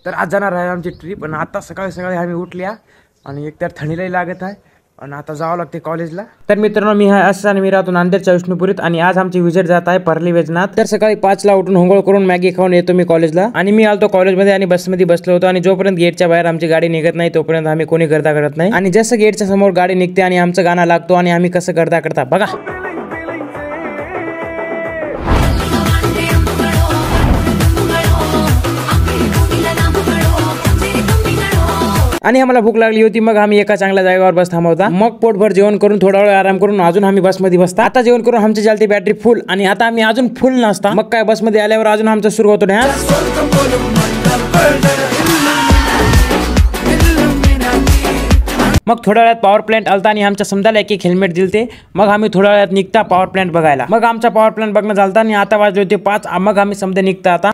तर आज जाणार आहे आमची ट्रिप. आणि आता सकाळी सकाळी आम्ही उठल्या आणि एकतर थंडीलाही लागत आहे आणि आता जावं लागते कॉलेजला. तर मित्रांनो, मी आहे असं आणि मी राहतो नांदेडच्या विष्णुपुरीत आणि आज आमची विजिट जात आहे परली वैजनाथ. तर सकाळी 5 ला उठून होंगळ करून मॅगी खाऊन येतो मी कॉलेजला. आणि मी आलतो कॉलेजमध्ये आणि बसमध्ये बसलो होतो आणि जोपर्यंत गेटच्या बाहेर आमची गाडी निघत नाही तोपर्यंत आम्ही कोणी गर्दा करत नाही. आणि जसं गेटच्या समोर गाडी निघते आणि आमचं गाणं लागतो आणि आम्ही कसं गर्दा करता बघा. आणि आम्हाला भूक लागली होती. मग आम्ही एका चांगल्या जागेवर बस थांबवता. मग पोटभर जेवण करून थोडा वेळ आराम करून अजून आम्ही बसमध्ये बसता. आता जेवण करून आमची चालते बॅटरी फुल आणि आता आम्ही अजून फुल नसता. मग काय बसमध्ये आल्यावर अजून आमचं सुरू होतो डान्स. मग थोड्या वेळात पॉवर प्लांट आलता आणि आमच्या समजायला एक हेल्मेट दिलते. मग आम्ही थोड्या वेळात निघता पॉवर प्लांट बघायला. मग आमचा पॉवर प्लांट बघणं झालता आणि आता वाजले होते 5. मग आम्ही समजा निघता आता.